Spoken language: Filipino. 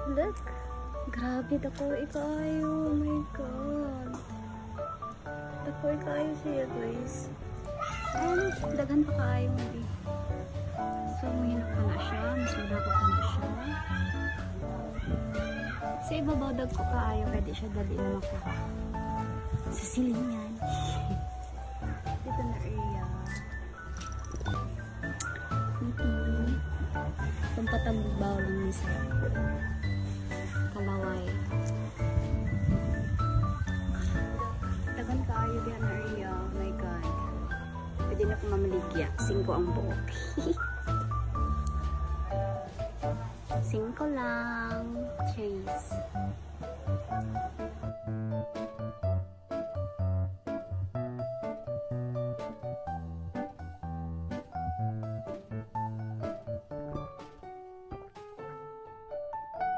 Look. Grabe, dako ikayo. Oh my God. Dako ikayo siya, guys. Ay, daghan pa kaayo mo di. So, mahinak pa na siya. Mas madako pa na siya. Sa ibabaw dag ko kaayo. Kaya di siya dali na makuha. Sa silingan. Dito na area. Pampatambaw lang ni sa kalaway. Dagan kaayo diyan na area. Oh my God. Pwede na akong mamaligya. 5 ang buhok. 5 lang. Chase.